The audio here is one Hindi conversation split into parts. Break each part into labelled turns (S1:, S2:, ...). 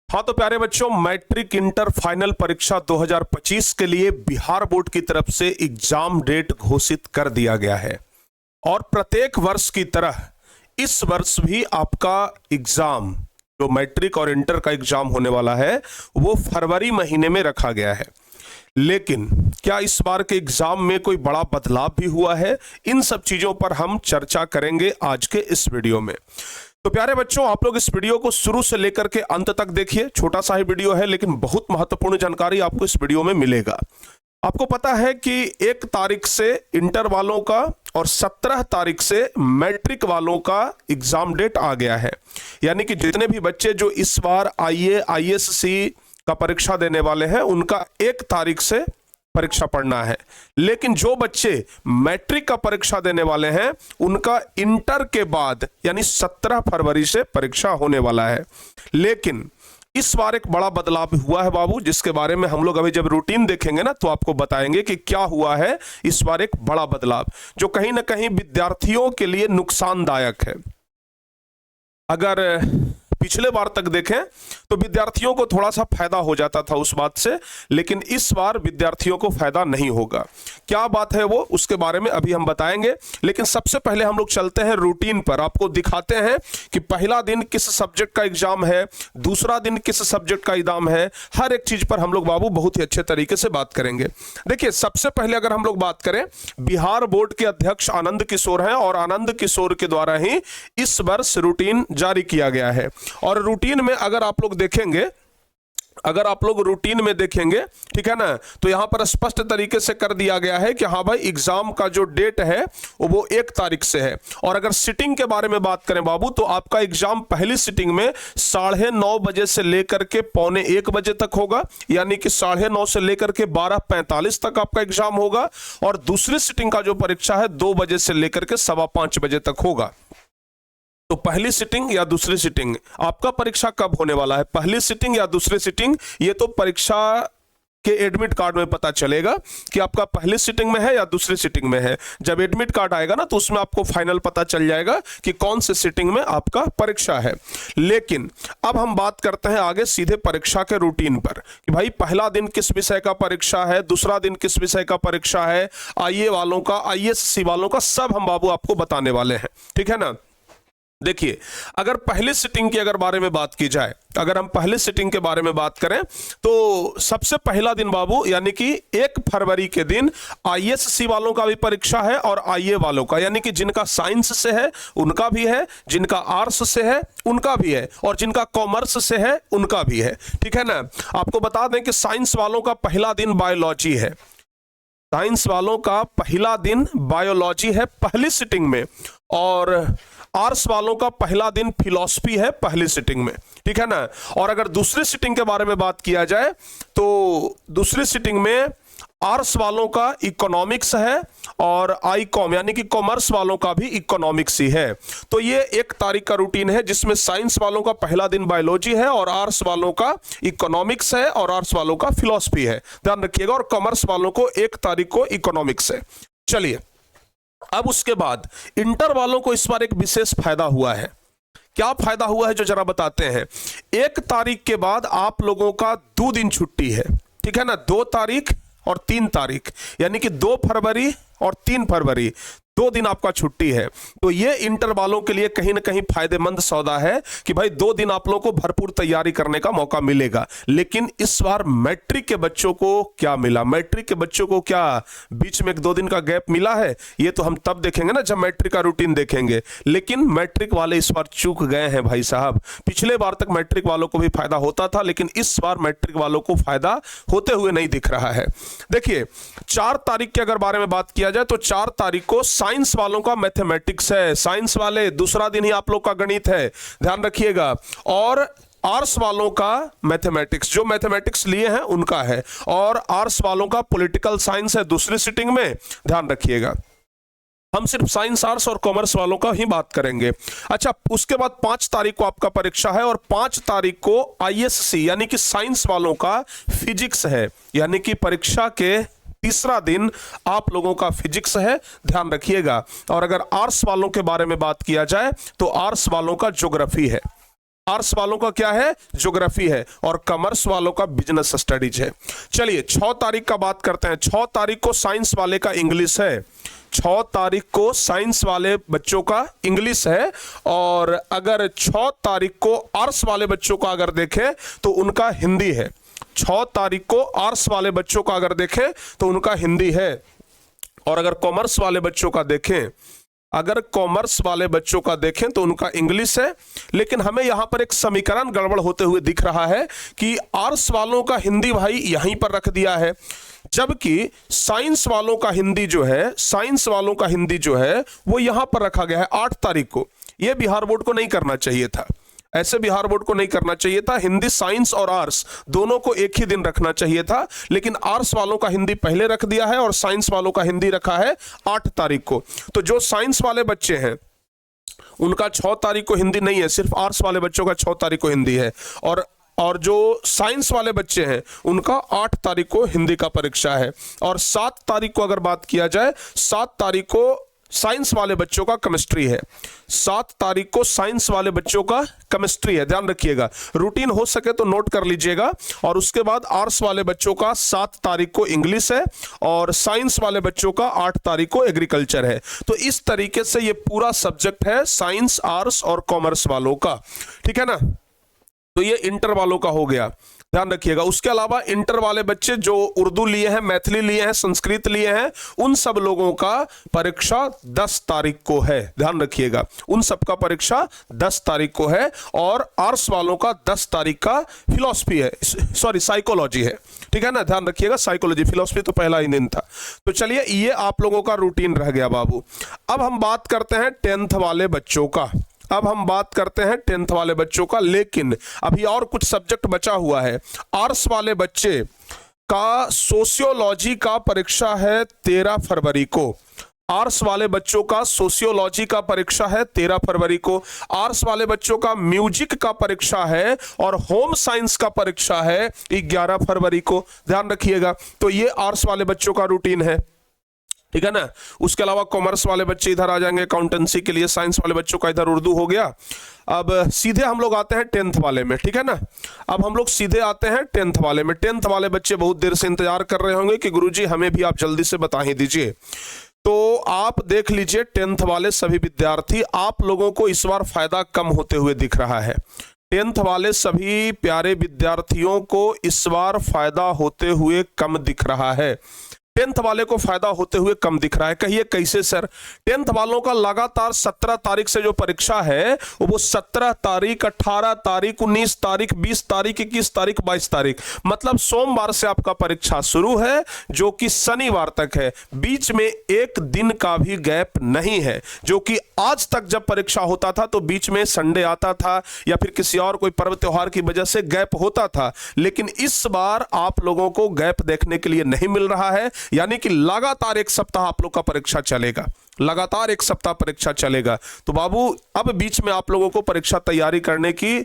S1: हाँ तो प्यारे बच्चों, मैट्रिक इंटर फाइनल परीक्षा 2025 के लिए बिहार बोर्ड की तरफ से एग्जाम डेट घोषित कर दिया गया है और प्रत्येक वर्ष की तरह इस वर्ष भी आपका एग्जाम जो मैट्रिक और इंटर का एग्जाम होने वाला है वो फरवरी महीने में रखा गया है। लेकिन क्या इस बार के एग्जाम में कोई बड़ा बदलाव भी हुआ है? इन सब चीजों पर हम चर्चा करेंगे आज के इस वीडियो में। तो प्यारे बच्चों, आप लोग इस वीडियो को शुरू से लेकर के अंत तक देखिए। छोटा सा ही वीडियो है लेकिन बहुत महत्वपूर्ण जानकारी आपको इस वीडियो में मिलेगा। आपको पता है कि 1 तारीख से इंटर वालों का और 17 तारीख से मैट्रिक वालों का एग्जाम डेट आ गया है। यानी कि जितने भी बच्चे जो इस बार IASC का परीक्षा देने वाले हैं उनका 1 तारीख से परीक्षा पढ़ना है। लेकिन जो बच्चे मैट्रिक का परीक्षा देने वाले हैं उनका इंटर के बाद यानी 17 फरवरी से परीक्षा होने वाला है। लेकिन इस बार एक बड़ा बदलाव हुआ है बाबू, जिसके बारे में हम लोग अभी जब रूटीन देखेंगे ना तो आपको बताएंगे कि क्या हुआ है। इस बार एक बड़ा बदलाव जो कहीं ना कहीं विद्यार्थियों के लिए नुकसानदायक है। अगर पिछले बार तक देखें तो विद्यार्थियों को थोड़ा सा फायदा हो जाता था उस बात से, लेकिन इस बार विद्यार्थियों को फायदा नहीं होगा। क्या बात है वो, उसके बारे में अभी हम बताएंगे। लेकिन सबसे पहले हम लोग चलते हैं रूटीन पर, आपको दिखाते हैं कि पहला दिन किस सब्जेक्ट का एग्जाम है, दूसरा दिन किस सब्जेक्ट का एग्जाम है। हर एक चीज पर हम लोग बाबू बहुत ही अच्छे तरीके से बात करेंगे। देखिए, सबसे पहले अगर हम लोग बात करें, बिहार बोर्ड के अध्यक्ष आनंद किशोर हैं और आनंद किशोर के द्वारा ही इस वर्ष रूटीन जारी किया गया है। और रूटीन में अगर आप लोग रूटीन में देखेंगे, ठीक है ना, तो यहां पर स्पष्ट तरीके से कर दिया गया है कि हाँ भाई एग्जाम का जो डेट है वो 1 तारीख से है। और अगर सिटिंग के बारे में बात करें बाबू, तो आपका एग्जाम पहली सिटिंग में 9:30 बजे से लेकर के 12:45 बजे तक होगा, यानी कि 9:30 से लेकर के 12:45 तक आपका एग्जाम होगा। और दूसरी सिटिंग का जो परीक्षा है 2 बजे से लेकर के 5:15 बजे तक होगा। तो पहली सिटिंग या दूसरी सिटिंग, आपका परीक्षा कब होने वाला है, पहली सिटिंग या दूसरी सिटिंग, ये तो परीक्षा के एडमिट कार्ड में पता चलेगा कि आपका पहली सिटिंग में है या दूसरी सिटिंग में है। जब एडमिट कार्ड आएगा ना तो उसमें आपको फाइनल पता चल जाएगा कि कौन से सिटिंग में आपका परीक्षा है। लेकिन अब हम बात करते हैं आगे सीधे परीक्षा के रूटीन पर कि भाई पहला दिन किस विषय का परीक्षा है, दूसरा दिन किस विषय का परीक्षा है, IA वालों का, IASC वालों का, सब हम बाबू आपको बताने वाले हैं, ठीक है ना। देखिए, अगर पहले सिटिंग की बारे में बात की जाए, अगर हम पहले सिटिंग के बारे में बात करें तो सबसे पहला दिन बाबू यानी कि 1 फरवरी के दिन IASC वालों का भी परीक्षा है और IA वालों का, यानी कि जिनका साइंस से है उनका भी है, जिनका आर्ट्स से है उनका भी है और जिनका कॉमर्स से है उनका भी है, ठीक है ना। आपको बता दें कि साइंस वालों का पहला दिन बायोलॉजी है, साइंस वालों का पहला दिन बायोलॉजी है पहली सिटिंग में, और आर्ट्स वालों का पहला दिन फिलॉसफी है पहली सिटिंग में, ठीक है ना। और अगर दूसरी सिटिंग के बारे में बात किया जाए तो दूसरी सिटिंग में आर्ट्स वालों का इकोनॉमिक्स है और ICOM यानी कि कॉमर्स वालों का भी इकोनॉमिक्स ही है। तो ये 1 तारीख का रूटीन है जिसमें साइंस वालों का पहला दिन बायोलॉजी है और आर्ट्स वालों का इकोनॉमिक्स है और आर्ट्स वालों का फिलॉसफी है, ध्यान रखिएगा। और कॉमर्स वालों को 1 तारीख को इकोनॉमिक्स है। चलिए, अब उसके बाद इंटर वालों को इस बार एक विशेष फायदा हुआ है। क्या फायदा हुआ है जो जरा बताते हैं। 1 तारीख के बाद आप लोगों का 2 दिन छुट्टी है, ठीक है ना, 2 तारीख और 3 तारीख, यानी कि 2 फरवरी और 3 फरवरी, 2 दिन आपका छुट्टी है। तो ये इंटर वालों के लिए कहीं ना कहीं फायदेमंद सौदा है कि भाई 2 दिन आप लोगों को भरपूर तैयारी करने का मौका मिलेगा। लेकिन इस बार मैट्रिक के बच्चों को क्या मिला, मैट्रिक के बच्चों को क्या बीच में 1-2 दिन का गैप मिला है, ये तो हम तब देखेंगे ना जब मैट्रिक का रूटीन देखेंगे। लेकिन मैट्रिक वाले इस बार चूक गए हैं भाई साहब। पिछले बार तक मैट्रिक वालों को भी फायदा होता था, लेकिन इस बार मैट्रिक वालों को फायदा होते हुए नहीं दिख रहा है। देखिए, 4 तारीख के बारे में बात किया जाए तो 4 तारीख को साइंस वालों का मैथमेटिक्स है, साइंस वाले दूसरा दिन ही आप लोग का गणित है, ध्यान रखिएगा। और आर्ट्स वालों का मैथमेटिक्स, जो मैथमेटिक्स लिए हैं उनका है, और आर्ट्स वालों का पॉलिटिकल साइंस है दूसरी सिटिंग में, ध्यान रखिएगा। हम सिर्फ साइंस, आर्ट्स और कॉमर्स वालों का ही बात करेंगे। अच्छा, उसके बाद 5 तारीख को आपका परीक्षा है और 5 तारीख को ISC यानी कि साइंस वालों का फिजिक्स है, यानी कि परीक्षा के तीसरा दिन आप लोगों का फिजिक्स है, ध्यान रखिएगा। और अगर आर्ट्स वालों के बारे में बात किया जाए तो आर्ट्स वालों का ज्योग्राफी है। आर्ट्स वालों का क्या है, ज्योग्राफी है, और कॉमर्स वालों का बिजनेस स्टडीज है। चलिए 6 तारीख का बात करते हैं। 6 तारीख को साइंस वाले का इंग्लिश है। 6 तारीख को साइंस वाले बच्चों का इंग्लिश है, और अगर 6 तारीख को आर्ट्स वाले बच्चों का अगर देखें तो उनका हिंदी है। 6 तारीख को आर्ट्स वाले बच्चों का अगर देखें तो उनका हिंदी है, और अगर कॉमर्स वाले बच्चों का देखें, अगर कॉमर्स वाले बच्चों का देखें तो उनका इंग्लिश है। लेकिन हमें यहां पर एक समीकरण गड़बड़ होते हुए दिख रहा है कि आर्ट्स वालों का हिंदी भाई यहीं पर रख दिया है, जबकि साइंस वालों का हिंदी जो है, साइंस वालों का हिंदी जो है वो यहां पर रखा गया है 8 तारीख को। यह बिहार बोर्ड को नहीं करना चाहिए था, ऐसे बिहार बोर्ड को नहीं करना चाहिए था। हिंदी, साइंस और आर्ट्स दोनों को एक ही दिन रखना चाहिए था, लेकिन आर्ट्स वालों का हिंदी पहले रख दिया है और साइंस वालों का हिंदी रखा है 8 तारीख को। तो जो साइंस वाले बच्चे हैं उनका 6 तारीख को हिंदी नहीं है, सिर्फ आर्ट्स वाले बच्चों का 6 तारीख को हिंदी है, और जो साइंस वाले बच्चे हैं उनका 8 तारीख को हिंदी का परीक्षा है। और 7 तारीख को अगर बात किया जाए, 7 तारीख को साइंस वाले बच्चों का केमिस्ट्री है। 7 तारीख को साइंस वाले बच्चों का केमिस्ट्री है, ध्यान रखिएगा, रूटीन हो सके तो नोट कर लीजिएगा। और उसके बाद आर्ट्स वाले बच्चों का 7 तारीख को इंग्लिश है, और साइंस वाले बच्चों का 8 तारीख को एग्रीकल्चर है। तो इस तरीके से ये पूरा सब्जेक्ट है साइंस, आर्ट्स और कॉमर्स वालों का, ठीक है ना। तो ये इंटर वालों का हो गया, ध्यान रखिएगा। उसके अलावा इंटर वाले बच्चे जो उर्दू लिए हैं, मैथिली लिए हैं, संस्कृत लिए हैं, उन सब लोगों का परीक्षा 10 तारीख को है, ध्यान रखिएगा, उन सब का परीक्षा 10 तारीख को है। और आर्ट्स वालों का 10 तारीख का फिलॉसफी है, सॉरी साइकोलॉजी है, ठीक है ना, ध्यान रखिएगा, साइकोलॉजी, फिलॉसफी तो पहला ही दिन था। तो चलिए ये आप लोगों का रूटीन रह गया बाबू। अब हम बात करते हैं 10th वाले बच्चों का, अब हम बात करते हैं 10th वाले बच्चों का, लेकिन अभी और कुछ सब्जेक्ट बचा हुआ है। आर्ट्स वाले बच्चे का सोशियोलॉजी का परीक्षा है 13 फरवरी को। आर्ट्स वाले बच्चों का सोशियोलॉजी का परीक्षा है 13 फरवरी को। आर्ट्स वाले बच्चों का म्यूजिक का परीक्षा है और होम साइंस का परीक्षा है 11 फरवरी को, ध्यान रखिएगा। तो ये आर्ट्स वाले बच्चों का रूटीन है, ठीक है ना। उसके अलावा कॉमर्स वाले बच्चे इधर आ जाएंगे अकाउंटेंसी के लिए, साइंस वाले बच्चों का इधर उर्दू हो गया। अब सीधे हम लोग आते हैं 10th वाले में, ठीक है ना। अब हम लोग सीधे आते हैं 10th वाले में। 10th वाले बच्चे बहुत देर से इंतजार कर रहे होंगे कि गुरुजी हमें भी आप जल्दी से बता ही दीजिए। तो आप देख लीजिए 10th वाले सभी विद्यार्थी, आप लोगों को इस बार फायदा कम होते हुए दिख रहा है। 10th वाले सभी प्यारे विद्यार्थियों को इस बार फायदा होते हुए कम दिख रहा है। 10th वाले को फायदा होते हुए कम दिख रहा है, कहिए कैसे सर। 10th वालों का लगातार 17 तारीख से जो परीक्षा है वो 17 तारीख, 18 तारीख, 19 तारीख, 20 तारीख, 21 तारीख, 22 तारीख, मतलब सोमवार से आपका परीक्षा शुरू है जो कि शनिवार तक है। बीच में एक दिन का भी गैप नहीं है, जो कि आज तक जब परीक्षा होता था तो बीच में संडे आता था या फिर किसी और कोई पर्व त्योहार की वजह से गैप होता था, लेकिन इस बार आप लोगों को गैप देखने के लिए नहीं मिल रहा है। यानी कि लगातार 1 सप्ताह आप लोग का परीक्षा चलेगा, लगातार 1 सप्ताह परीक्षा चलेगा। तो बाबू अब बीच में आप लोगों को परीक्षा तैयारी करने की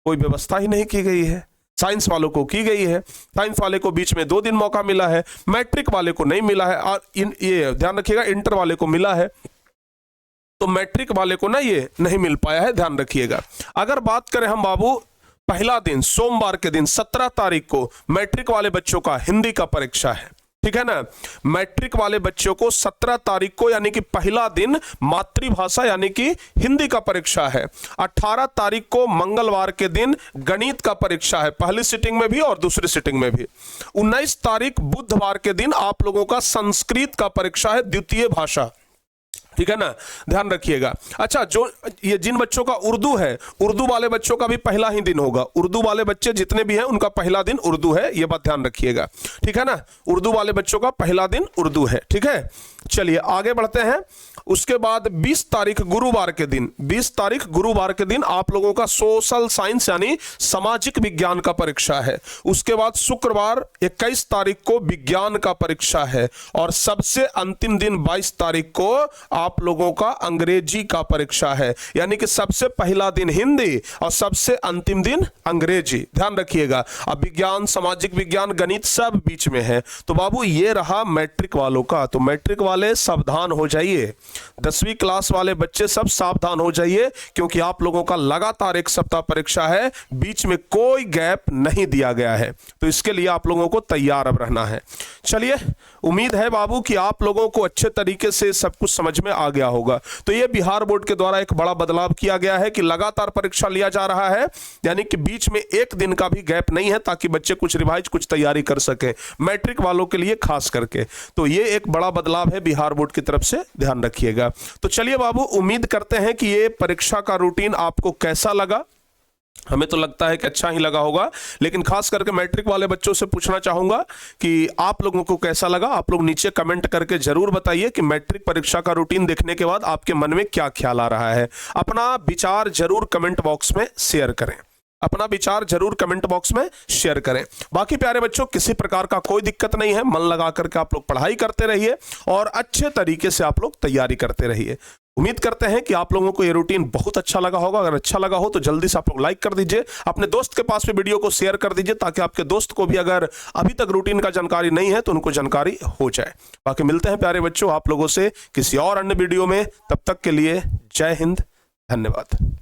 S1: कोई व्यवस्था ही नहीं की गई है। साइंस वालों को की गई है, साइंस वाले को बीच में 2 दिन मौका मिला है, मैट्रिक वाले को नहीं मिला है, और ये ध्यान रखिएगा इंटर वाले को मिला है, तो मैट्रिक वाले को ना ये नहीं मिल पाया है, ध्यान रखिएगा। अगर बात करें हम बाबू पहला दिन सोमवार के दिन 17 तारीख को मैट्रिक वाले बच्चों का हिंदी का परीक्षा है, ठीक है ना। मैट्रिक वाले बच्चों को 17 तारीख को यानी कि पहला दिन मातृभाषा यानी कि हिंदी का परीक्षा है। 18 तारीख को मंगलवार के दिन गणित का परीक्षा है, पहली सिटिंग में भी और दूसरी सिटिंग में भी। 19 तारीख बुधवार के दिन आप लोगों का संस्कृत का परीक्षा है, द्वितीय भाषा, ठीक है ना, ध्यान रखिएगा। अच्छा, जो ये जिन बच्चों का उर्दू है, उर्दू वाले बच्चों का भी पहला ही दिन होगा। उर्दू वाले बच्चे जितने भी हैं उनका पहला दिन उर्दू है, ये बात ध्यान रखिएगा, ठीक है ना। उर्दू वाले बच्चों का पहला दिन उर्दू है, ठीक है। चलिए आगे बढ़ते हैं। उसके बाद 20 तारीख गुरुवार के दिन, 20 तारीख गुरुवार के दिन आप लोगों का सोशल साइंस यानी सामाजिक विज्ञान का परीक्षा है। उसके बाद शुक्रवार 21 तारीख को विज्ञान का परीक्षा है, और सबसे अंतिम दिन 22 तारीख को आप लोगों का अंग्रेजी का परीक्षा है, यानी कि सबसे पहला दिन हिंदी और सबसे अंतिम दिन अंग्रेजी। ध्यान रखिएगा, अब विज्ञान, सामाजिक विज्ञान, गणित सब बीच में है। तो बाबू ये रहा मैट्रिक वालों का। तो मैट्रिक वाले सावधान हो जाइए, 10वीं क्लास वाले बच्चे सब सावधान हो जाइए, क्योंकि आप लोगों का लगातार एक सप्ताह परीक्षा है, बीच में कोई गैप नहीं दिया गया है। तो इसके लिए आप लोगों को तैयार अब रहना है। चलिए, उम्मीद है बाबू कि आप लोगों को अच्छे तरीके से सब कुछ समझ में आ गया होगा। तो ये बिहार बोर्ड के द्वारा एक बड़ा बदलाव किया गया है कि लगातार परीक्षा लिया जा रहा है, यानी कि बीच में एक दिन का भी गैप नहीं है, ताकि बच्चे कुछ रिवाइज, कुछ तैयारी कर सके, मैट्रिक वालों के लिए खास करके। तो ये एक बड़ा बदलाव है बिहार बोर्ड की तरफ से, ध्यान रखिएगा। तो चलिए बाबू, उम्मीद करते हैं कि ये परीक्षा का रूटीन आपको कैसा लगा। हमें तो लगता है कि अच्छा ही लगा होगा, लेकिन खास करके मैट्रिक वाले बच्चों से पूछना चाहूंगा कि आप लोगों को कैसा लगा। आप लोग नीचे कमेंट करके जरूर बताइए कि मैट्रिक परीक्षा का रूटीन देखने के बाद आपके मन में क्या ख्याल आ रहा है। अपना विचार जरूर कमेंट बॉक्स में शेयर करें, अपना विचार जरूर कमेंट बॉक्स में शेयर करें। बाकी प्यारे बच्चों, किसी प्रकार का कोई दिक्कत नहीं है, मन लगा करके आप लोग पढ़ाई करते रहिए और अच्छे तरीके से आप लोग तैयारी करते रहिए। उम्मीद करते हैं कि आप लोगों को ये रूटीन बहुत अच्छा लगा होगा। अगर अच्छा लगा हो तो जल्दी से आप लोग लाइक कर दीजिए, अपने दोस्त के पास भी वीडियो को शेयर कर दीजिए, ताकि आपके दोस्त को भी अगर अभी तक रूटीन का जानकारी नहीं है तो उनको जानकारी हो जाए। बाकी मिलते हैं प्यारे बच्चों आप लोगों से किसी और अन्य वीडियो में, तब तक के लिए जय हिंद, धन्यवाद।